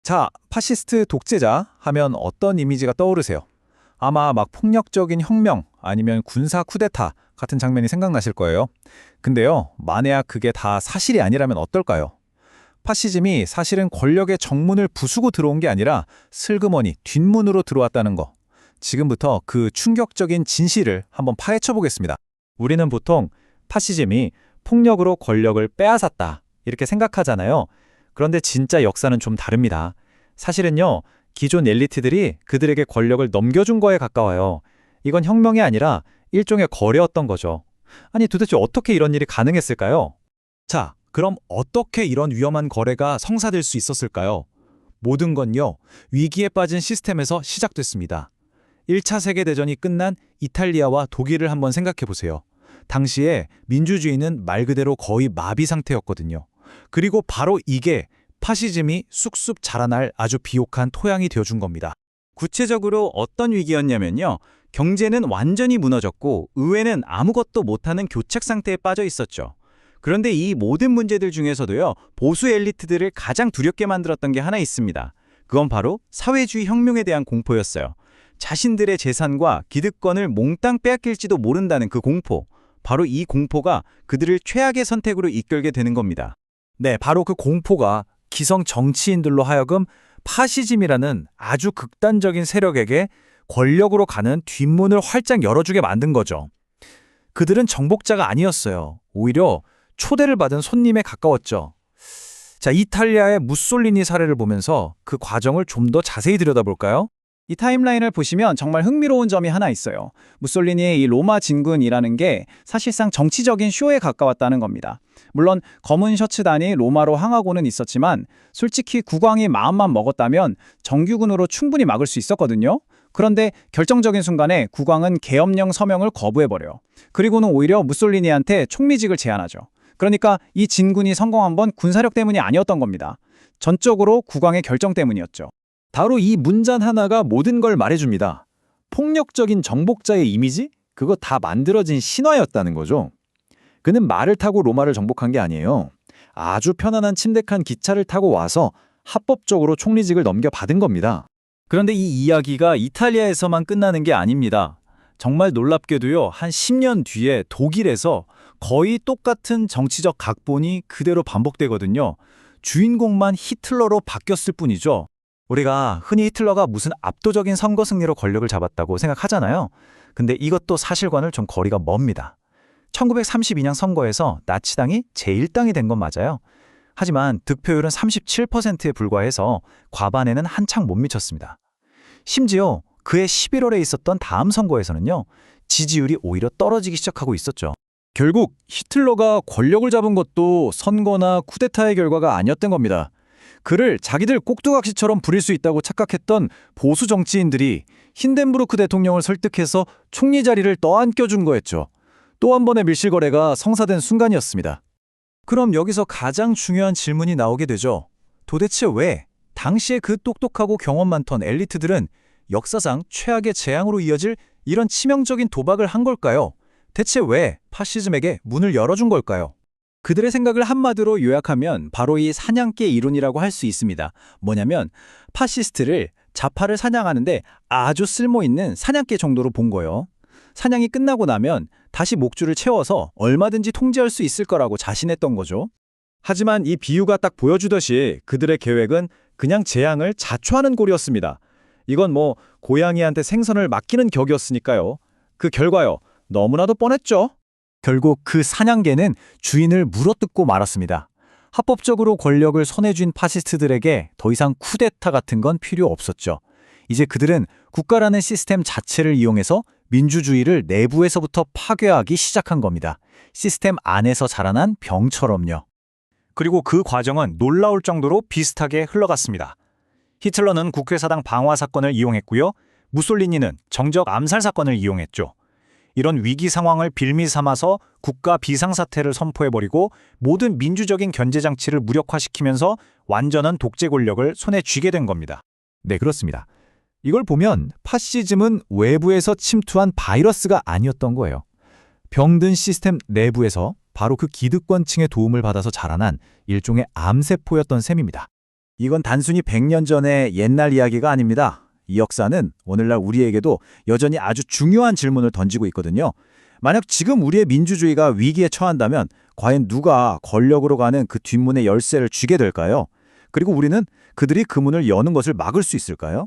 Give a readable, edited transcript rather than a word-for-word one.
자, 파시스트 독재자 하면 어떤 이미지가 떠오르세요? 아마 막 폭력적인 혁명 아니면 군사 쿠데타 같은 장면이 생각나실 거예요. 근데요, 만약 그게 다 사실이 아니라면 어떨까요? 파시즘이 사실은 권력의 정문을 부수고 들어온 게 아니라 슬그머니 뒷문으로 들어왔다는 거. 지금부터 그 충격적인 진실을 한번 파헤쳐 보겠습니다. 우리는 보통 파시즘이 폭력으로 권력을 빼앗았다 이렇게 생각하잖아요. 그런데 진짜 역사는 좀 다릅니다. 사실은요, 기존 엘리트들이 그들에게 권력을 넘겨준 거에 가까워요. 이건 혁명이 아니라 일종의 거래였던 거죠. 아니, 도대체 어떻게 이런 일이 가능했을까요? 자, 그럼 어떻게 이런 위험한 거래가 성사될 수 있었을까요? 모든 건요, 위기에 빠진 시스템에서 시작됐습니다. 1차 세계대전이 끝난 이탈리아와 독일을 한번 생각해 보세요. 당시에 민주주의는 말 그대로 거의 마비 상태였거든요. 그리고 바로 이게 파시즘이 쑥쑥 자라날 아주 비옥한 토양이 되어준 겁니다. 구체적으로 어떤 위기였냐면요. 경제는 완전히 무너졌고 의회는 아무것도 못하는 교착 상태에 빠져 있었죠. 그런데 이 모든 문제들 중에서도요. 보수 엘리트들을 가장 두렵게 만들었던 게 하나 있습니다. 그건 바로 사회주의 혁명에 대한 공포였어요. 자신들의 재산과 기득권을 몽땅 빼앗길지도 모른다는 그 공포. 바로 이 공포가 그들을 최악의 선택으로 이끌게 되는 겁니다. 네, 바로 그 공포가 기성 정치인들로 하여금 파시즘이라는 아주 극단적인 세력에게 권력으로 가는 뒷문을 활짝 열어주게 만든 거죠. 그들은 정복자가 아니었어요. 오히려 초대를 받은 손님에 가까웠죠. 자, 이탈리아의 무솔리니 사례를 보면서 그 과정을 좀 더 자세히 들여다볼까요? 이 타임라인을 보시면 정말 흥미로운 점이 하나 있어요. 무솔리니의 이 로마 진군이라는 게 사실상 정치적인 쇼에 가까웠다는 겁니다. 물론 검은 셔츠단이 로마로 향하고는 있었지만 솔직히 국왕이 마음만 먹었다면 정규군으로 충분히 막을 수 있었거든요. 그런데 결정적인 순간에 국왕은 계엄령 서명을 거부해버려요. 그리고는 오히려 무솔리니한테 총리직을 제안하죠. 그러니까 이 진군이 성공한 건 군사력 때문이 아니었던 겁니다. 전적으로 국왕의 결정 때문이었죠. 바로 이 문장 하나가 모든 걸 말해줍니다. 폭력적인 정복자의 이미지? 그거 다 만들어진 신화였다는 거죠. 그는 말을 타고 로마를 정복한 게 아니에요. 아주 편안한 침대칸 기차를 타고 와서 합법적으로 총리직을 넘겨받은 겁니다. 그런데 이 이야기가 이탈리아에서만 끝나는 게 아닙니다. 정말 놀랍게도요, 한 10년 뒤에 독일에서 거의 똑같은 정치적 각본이 그대로 반복되거든요. 주인공만 히틀러로 바뀌었을 뿐이죠. 우리가 흔히 히틀러가 무슨 압도적인 선거 승리로 권력을 잡았다고 생각하잖아요. 근데 이것도 사실과는 좀 거리가 멉니다. 1932년 선거에서 나치당이 제1당이 된 건 맞아요. 하지만 득표율은 37%에 불과해서 과반에는 한창 못 미쳤습니다. 심지어 그해 11월에 있었던 다음 선거에서는요. 지지율이 오히려 떨어지기 시작하고 있었죠. 결국 히틀러가 권력을 잡은 것도 선거나 쿠데타의 결과가 아니었던 겁니다. 그를 자기들 꼭두각시처럼 부릴 수 있다고 착각했던 보수 정치인들이 힌덴부르크 대통령을 설득해서 총리 자리를 떠안겨준 거였죠. 또 한 번의 밀실거래가 성사된 순간이었습니다. 그럼 여기서 가장 중요한 질문이 나오게 되죠. 도대체 왜 당시에 그 똑똑하고 경험 많던 엘리트들은 역사상 최악의 재앙으로 이어질 이런 치명적인 도박을 한 걸까요? 대체 왜 파시즘에게 문을 열어준 걸까요? 그들의 생각을 한마디로 요약하면 바로 이 사냥개 이론이라고 할 수 있습니다. 뭐냐면 파시스트를 좌파를 사냥하는데 아주 쓸모있는 사냥개 정도로 본 거예요. 사냥이 끝나고 나면 다시 목줄을 채워서 얼마든지 통제할 수 있을 거라고 자신했던 거죠. 하지만 이 비유가 딱 보여주듯이 그들의 계획은 그냥 재앙을 자초하는 꼴이었습니다. 이건 뭐 고양이한테 생선을 맡기는 격이었으니까요. 그 결과요. 너무나도 뻔했죠. 결국 그 사냥개는 주인을 물어뜯고 말았습니다. 합법적으로 권력을 손에 쥔 파시스트들에게 더 이상 쿠데타 같은 건 필요 없었죠. 이제 그들은 국가라는 시스템 자체를 이용해서 민주주의를 내부에서부터 파괴하기 시작한 겁니다. 시스템 안에서 자라난 병처럼요. 그리고 그 과정은 놀라울 정도로 비슷하게 흘러갔습니다. 히틀러는 국회사당 방화 사건을 이용했고요. 무솔리니는 정적 암살 사건을 이용했죠. 이런 위기 상황을 빌미 삼아서 국가 비상사태를 선포해버리고 모든 민주적인 견제장치를 무력화시키면서 완전한 독재 권력을 손에 쥐게 된 겁니다. 네, 그렇습니다. 이걸 보면 파시즘은 외부에서 침투한 바이러스가 아니었던 거예요. 병든 시스템 내부에서 바로 그 기득권층의 도움을 받아서 자라난 일종의 암세포였던 셈입니다. 이건 단순히 100년 전의 옛날 이야기가 아닙니다. 이 역사는 오늘날 우리에게도 여전히 아주 중요한 질문을 던지고 있거든요. 만약 지금 우리의 민주주의가 위기에 처한다면 과연 누가 권력으로 가는 그 뒷문의 열쇠를 쥐게 될까요? 그리고 우리는 그들이 그 문을 여는 것을 막을 수 있을까요?